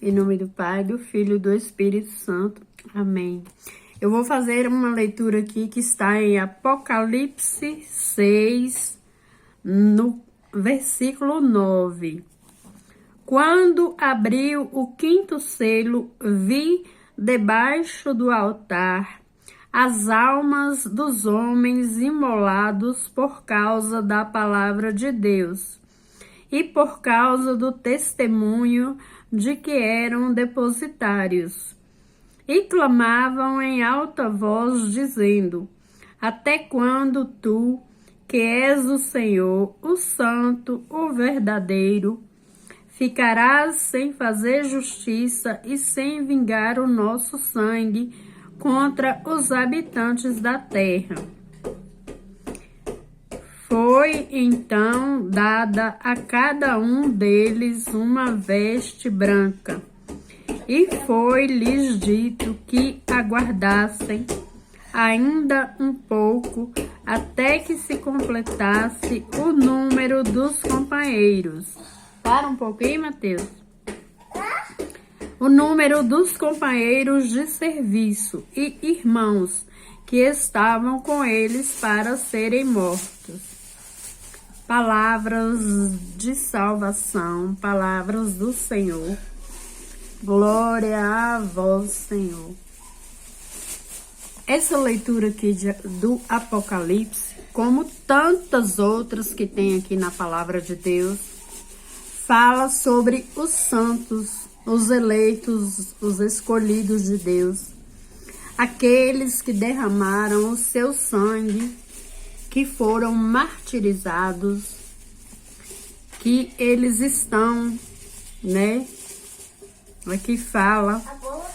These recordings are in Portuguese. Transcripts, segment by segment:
Em nome do Pai, do Filho e do Espírito Santo. Amém. Eu vou fazer uma leitura aqui que está em Apocalipse 6, no versículo 9. Quando abriu o quinto selo, vi debaixo do altar as almas dos homens imolados por causa da palavra de Deus e por causa do testemunho de que eram depositários. E clamavam em alta voz, dizendo: Até quando tu, que és o Senhor, o Santo, o verdadeiro, ficarás sem fazer justiça e sem vingar o nosso sangue contra os habitantes da terra? Foi então dada a cada um deles uma veste branca, e foi-lhes dito que aguardassem ainda um pouco até que se completasse o número dos companheiros. Para um pouquinho, Mateus. O número dos companheiros de serviço e irmãos que estavam com eles para serem mortos. Palavras de salvação, palavras do Senhor. Glória a vós, Senhor. Essa leitura aqui do Apocalipse, como tantas outras que tem aqui na palavra de Deus, fala sobre os santos, os eleitos, os escolhidos de Deus, aqueles que derramaram o seu sangue, que foram martirizados, que eles estão, aqui fala,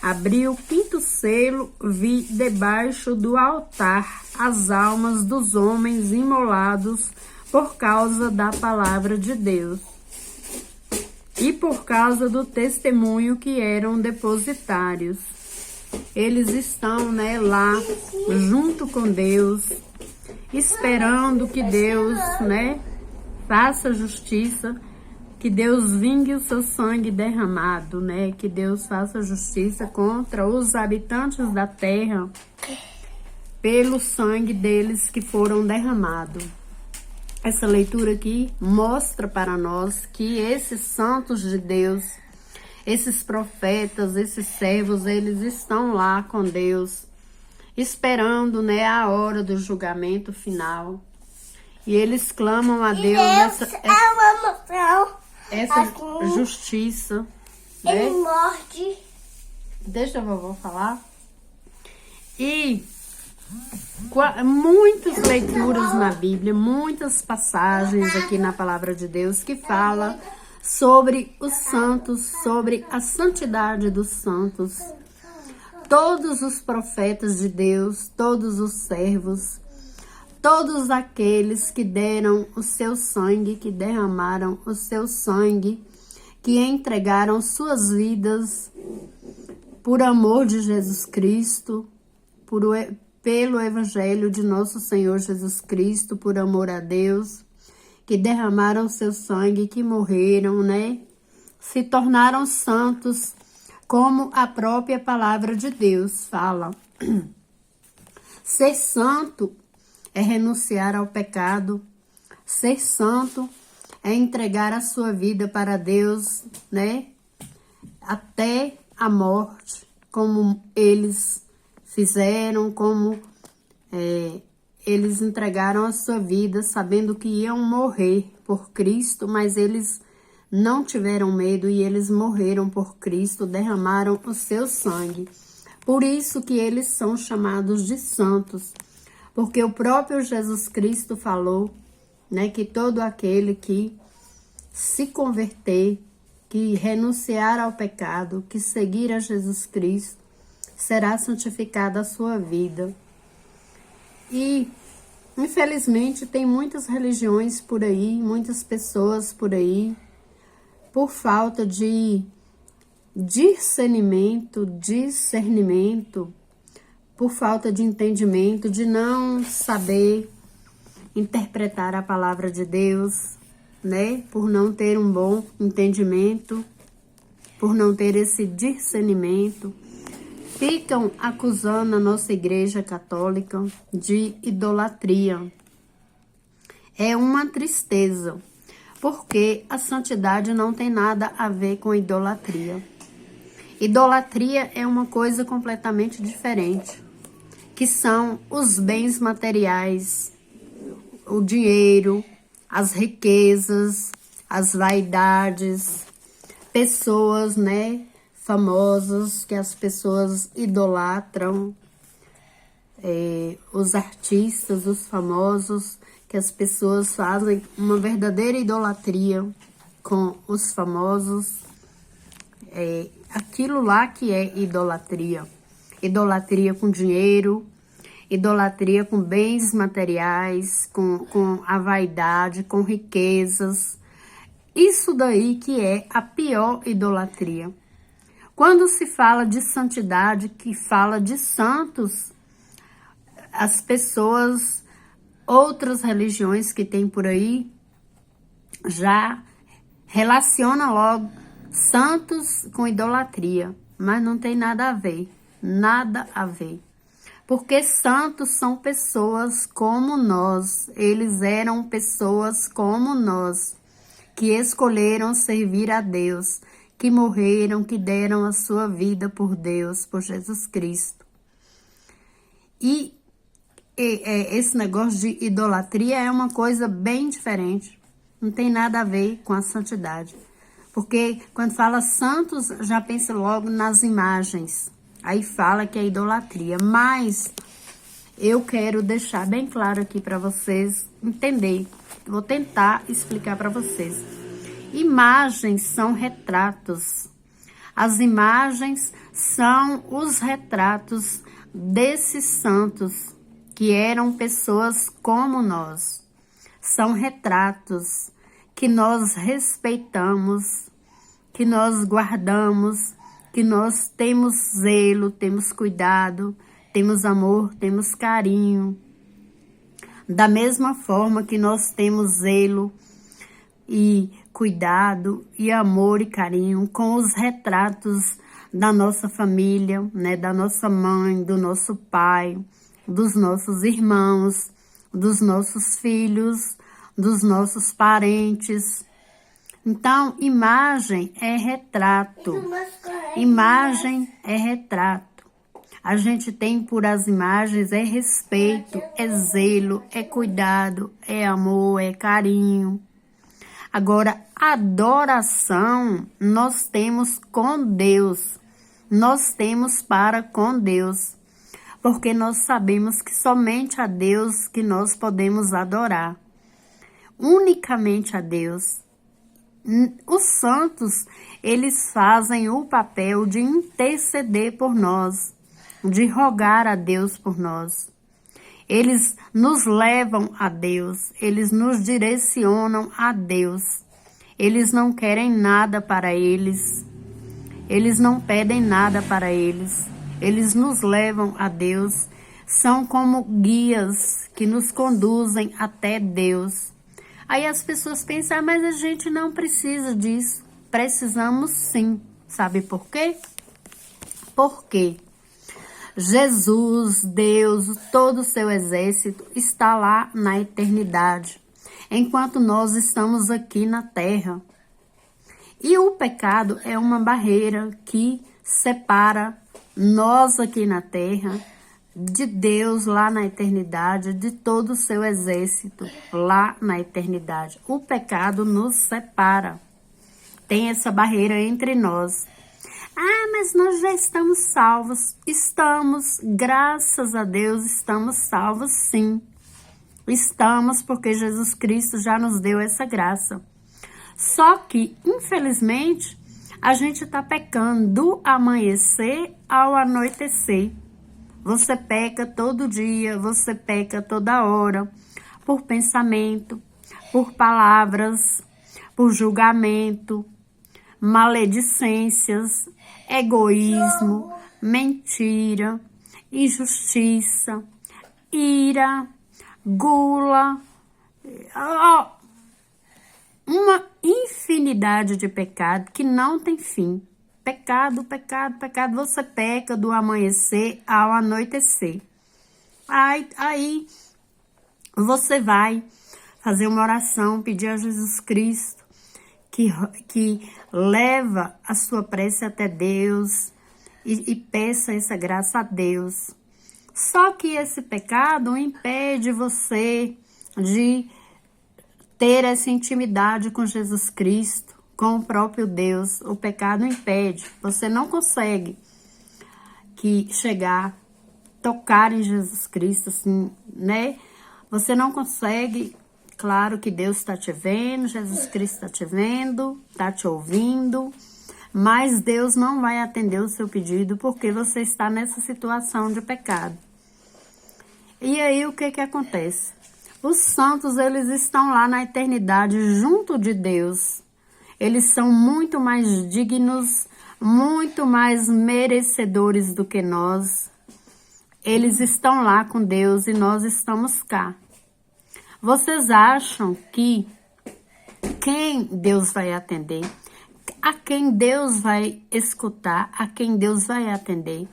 abriu o quinto selo, vi debaixo do altar as almas dos homens imolados por causa da palavra de Deus e por causa do testemunho que eram depositários. Eles estão, lá junto com Deus, esperando que Deus, faça justiça, que Deus vingue o seu sangue derramado, que Deus faça justiça contra os habitantes da terra pelo sangue deles que foram derramados. Essa leitura aqui mostra para nós que esses santos de Deus, esses profetas, esses servos, eles estão lá com Deus, esperando, a hora do julgamento final. E eles clamam a Deus essa justiça. Ele morde. Deixa a vovó falar. E muitas leituras na Bíblia, muitas passagens aqui na palavra de Deus que fala sobre os santos, sobre a santidade dos santos. Todos os profetas de Deus, todos os servos, todos aqueles que deram o seu sangue, que derramaram o seu sangue, que entregaram suas vidas por amor de Jesus Cristo, pelo Evangelho de nosso Senhor Jesus Cristo, por amor a Deus, que derramaram seu sangue, que morreram, se tornaram santos, como a própria palavra de Deus fala. Ser santo é renunciar ao pecado. Ser santo é entregar a sua vida para Deus, até a morte, como eles fizeram, como eles entregaram a sua vida sabendo que iam morrer por Cristo, mas eles não tiveram medo e eles morreram por Cristo, derramaram o seu sangue. Por isso que eles são chamados de santos, porque o próprio Jesus Cristo falou, que todo aquele que se converter, que renunciar ao pecado, que seguir a Jesus Cristo, será santificada a sua vida. E, infelizmente, tem muitas religiões por aí, muitas pessoas por aí, por falta de discernimento, por falta de entendimento, de não saber interpretar a palavra de Deus, por não ter um bom entendimento, por não ter esse discernimento, ficam acusando a nossa igreja católica de idolatria. É uma tristeza, porque a santidade não tem nada a ver com idolatria. Idolatria é uma coisa completamente diferente, que são os bens materiais, o dinheiro, as riquezas, as vaidades, pessoas, né, famosas que as pessoas idolatram, os artistas, os famosos, que as pessoas fazem uma verdadeira idolatria com os famosos, aquilo lá que é idolatria. Idolatria com dinheiro, idolatria com bens materiais, com a vaidade, com riquezas. Isso daí que é a pior idolatria. Quando se fala de santidade, que fala de santos, as pessoas, outras religiões que tem por aí, já relaciona logo santos com idolatria, mas não tem nada a ver, nada a ver. Porque santos são pessoas como nós, eles eram pessoas como nós, que escolheram servir a Deus, que morreram, que deram a sua vida por Deus, por Jesus Cristo. E esse negócio de idolatria é uma coisa bem diferente, não tem nada a ver com a santidade. Porque quando fala santos, já pensa logo nas imagens, aí fala que é idolatria. Mas eu quero deixar bem claro aqui para vocês entender, vou tentar explicar para vocês. Imagens são retratos. As imagens são os retratos desses santos que eram pessoas como nós. São retratos que nós respeitamos, que nós guardamos, que nós temos zelo, temos cuidado, temos amor, temos carinho. Da mesma forma que nós temos zelo e cuidado e amor e carinho com os retratos da nossa família, né, da nossa mãe, do nosso pai, dos nossos irmãos, dos nossos filhos, dos nossos parentes. Então, imagem é retrato. Imagem é retrato. A gente tem por as imagens é respeito, é zelo, é cuidado, é amor, é carinho. Agora, adoração nós temos com Deus, nós temos para com Deus, porque nós sabemos que somente a Deus que nós podemos adorar, unicamente a Deus. Os santos, eles fazem o papel de interceder por nós, de rogar a Deus por nós. Eles nos levam a Deus, eles nos direcionam a Deus. Eles não querem nada para eles, eles não pedem nada para eles. Eles nos levam a Deus, são como guias que nos conduzem até Deus. Aí as pessoas pensam, mas a gente não precisa disso. Precisamos sim. Sabe por quê? Porque Jesus, Deus, todo o seu exército está lá na eternidade, enquanto nós estamos aqui na terra. E o pecado é uma barreira que separa nós aqui na terra de Deus lá na eternidade, de todo o seu exército lá na eternidade. O pecado nos separa. Tem essa barreira entre nós. Ah, mas nós já estamos salvos. Estamos, graças a Deus, estamos salvos sim. Estamos porque Jesus Cristo já nos deu essa graça. Só que, infelizmente, a gente está pecando do amanhecer ao anoitecer. Você peca todo dia, você peca toda hora, por pensamento, por palavras, por julgamento, maledicências, egoísmo, mentira, injustiça, ira, gula, uma infinidade de pecados que não tem fim. pecado, pecado, pecado. Você peca do amanhecer ao anoitecer. Aí você vai fazer uma oração, pedir a Jesus Cristo que leva a sua prece até Deus e peça essa graça a Deus. Só que esse pecado impede você de ter essa intimidade com Jesus Cristo, com o próprio Deus. O pecado impede. Você não consegue tocar em Jesus Cristo, assim, né? Você não consegue. Claro que Deus está te vendo, Jesus Cristo está te vendo, está te ouvindo, mas Deus não vai atender o seu pedido porque você está nessa situação de pecado. E aí o que acontece? Os santos, eles estão lá na eternidade junto de Deus. Eles são muito mais dignos, muito mais merecedores do que nós. Eles estão lá com Deus e nós estamos cá. Vocês acham que quem Deus vai atender? A quem Deus vai escutar? A quem Deus vai atender?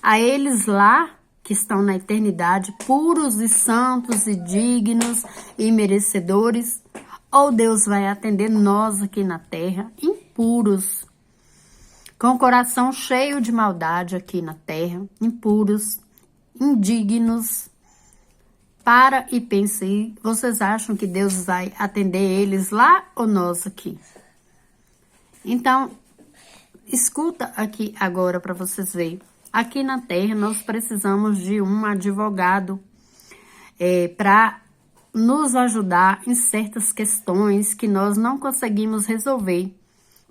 A eles lá que estão na eternidade, puros e santos e dignos e merecedores? Ou Deus vai atender nós aqui na terra, impuros, com o coração cheio de maldade aqui na terra, impuros, indignos? Para e pense, vocês acham que Deus vai atender eles lá ou nós aqui? Então, escuta aqui agora para vocês verem. Aqui na terra nós precisamos de um advogado para nos ajudar em certas questões que nós não conseguimos resolver,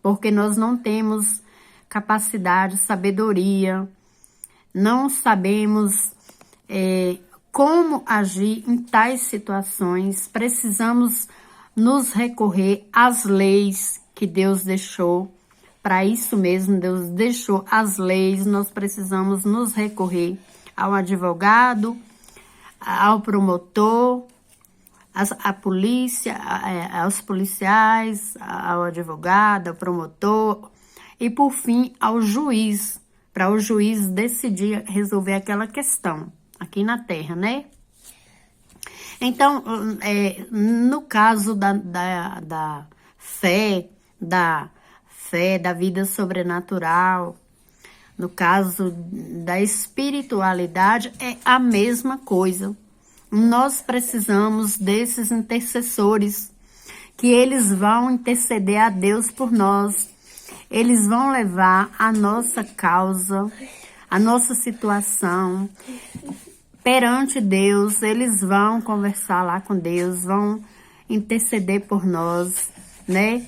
porque nós não temos capacidade, sabedoria, não sabemos como agir em tais situações. Precisamos nos recorrer às leis que Deus deixou. Para isso mesmo, Deus deixou as leis. Nós precisamos nos recorrer ao advogado, ao promotor, à polícia, aos policiais, ao advogado, ao promotor e, por fim, ao juiz, para o juiz decidir resolver aquela questão aqui na terra, né? Então, no caso da fé, da vida sobrenatural, no caso da espiritualidade, é a mesma coisa. Nós precisamos desses intercessores, que eles vão interceder a Deus por nós. Eles vão levar a nossa causa, a nossa situação perante Deus. Eles vão conversar lá com Deus, vão interceder por nós, né?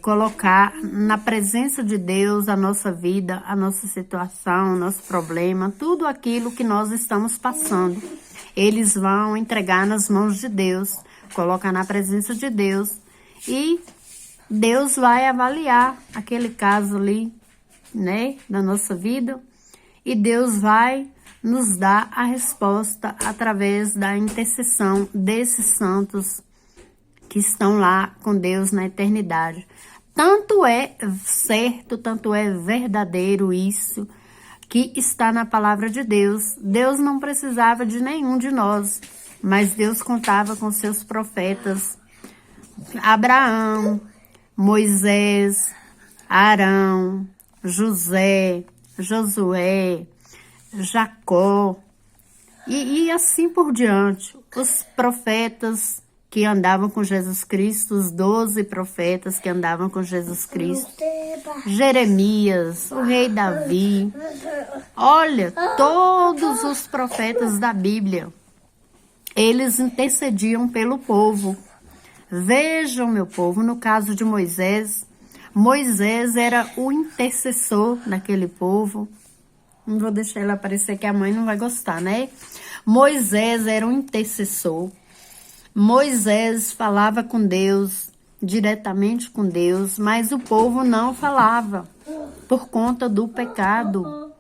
Colocar na presença de Deus a nossa vida, a nossa situação, o nosso problema, tudo aquilo que nós estamos passando. Eles vão entregar nas mãos de Deus, colocar na presença de Deus e Deus vai avaliar aquele caso ali, né, da nossa vida, e Deus vai nos dar a resposta através da intercessão desses santos que estão lá com Deus na eternidade. Tanto é certo, tanto é verdadeiro isso que está na palavra de Deus. Deus não precisava de nenhum de nós, mas Deus contava com seus profetas, Abraão, Moisés, Arão, José, Josué, Jacó e assim por diante. Os profetas que andavam com Jesus Cristo, os 12 profetas que andavam com Jesus Cristo, Jeremias, o rei Davi, olha, todos os profetas da Bíblia, eles intercediam pelo povo. Vejam, meu povo, no caso de Moisés, Moisés era o intercessor daquele povo. Não vou deixar ele aparecer que a mãe não vai gostar, né? Moisés era um intercessor. Moisés falava com Deus, diretamente com Deus, mas o povo não falava por conta do pecado.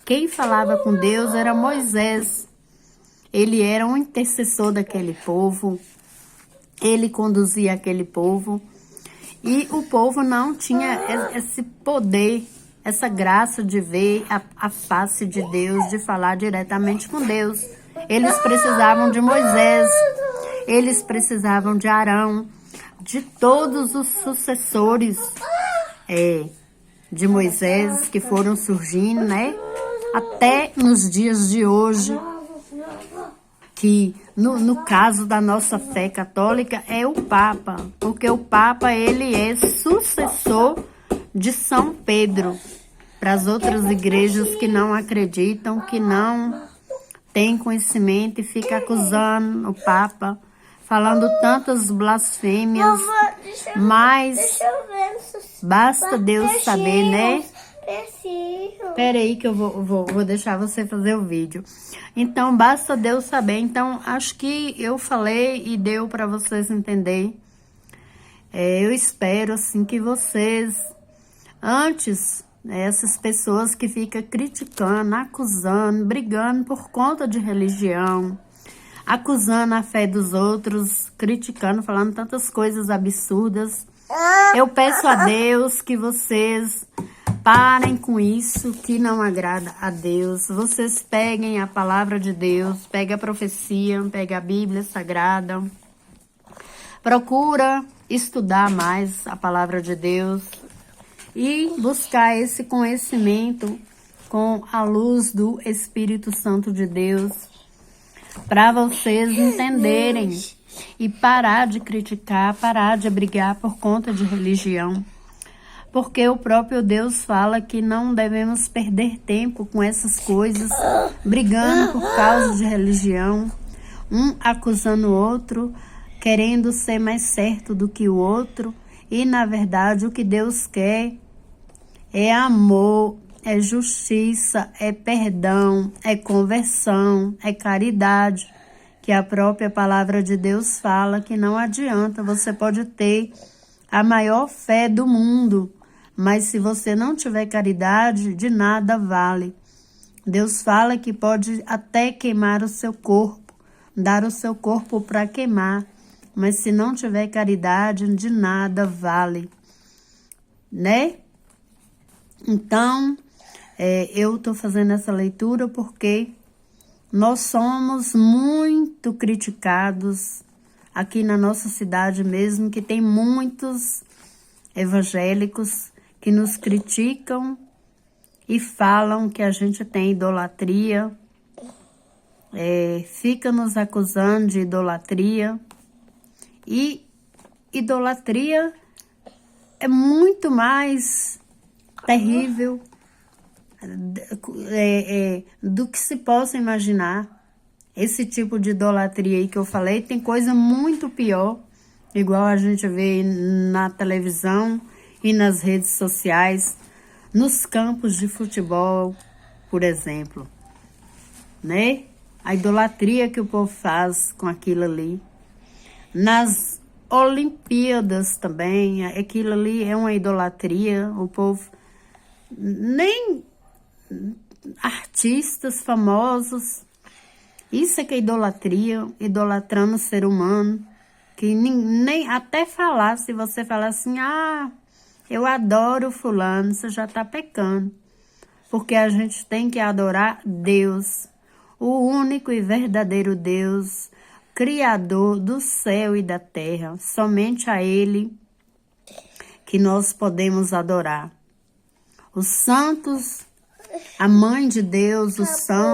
Quem falava com Deus era Moisés. Ele era um intercessor daquele povo, ele conduzia aquele povo E o povo não tinha esse poder, essa graça de ver a face de Deus, de falar diretamente com Deus. Eles precisavam de Moisés, eles precisavam de Arão, de todos os sucessores de Moisés que foram surgindo, né? Até nos dias de hoje, que no caso da nossa fé católica é o Papa, porque o Papa ele é sucessor de São Pedro. Para as outras igrejas que não acreditam, que não têm conhecimento e ficam acusando o Papa, falando tantas blasfêmias, mas basta Deus saber, né? Espera aí que eu vou deixar você fazer o vídeo. Então, basta Deus saber. Então, acho que eu falei e deu para vocês entender. Eu espero, assim, que vocês, antes, essas pessoas que ficam criticando, acusando, brigando por conta de religião, acusando a fé dos outros, criticando, falando tantas coisas absurdas, eu peço a Deus que vocês parem com isso que não agrada a Deus. Vocês peguem a palavra de Deus, peguem a profecia, peguem a Bíblia Sagrada. Procura estudar mais a palavra de Deus e buscar esse conhecimento com a luz do Espírito Santo de Deus, para vocês entenderem e parar de criticar, parar de brigar por conta de religião. Porque o próprio Deus fala que não devemos perder tempo com essas coisas, brigando por causa de religião, um acusando o outro, querendo ser mais certo do que o outro. E, na verdade, o que Deus quer é amor, é justiça, é perdão, é conversão, é caridade. Que a própria palavra de Deus fala que não adianta, você pode ter a maior fé do mundo, mas se você não tiver caridade, de nada vale. Deus fala que pode até queimar o seu corpo, dar o seu corpo para queimar, mas se não tiver caridade, de nada vale, né? Então, eu estou fazendo essa leitura porque nós somos muito criticados aqui na nossa cidade mesmo, que tem muitos evangélicos que nos criticam e falam que a gente tem idolatria, fica nos acusando de idolatria. E idolatria é muito mais terrível do que se possa imaginar. Esse tipo de idolatria aí que eu falei, tem coisa muito pior, igual a gente vê na televisão e nas redes sociais, nos campos de futebol, por exemplo, né? A idolatria que o povo faz com aquilo ali. Nas Olimpíadas também, aquilo ali é uma idolatria, o povo, nem artistas famosos, isso é que é idolatria, idolatrando o ser humano, que nem até falar, se você falar assim, eu adoro fulano, você já está pecando. Porque a gente tem que adorar Deus, o único e verdadeiro Deus, Criador do céu e da terra. Somente a Ele que nós podemos adorar. Os santos, a Mãe de Deus, os santos,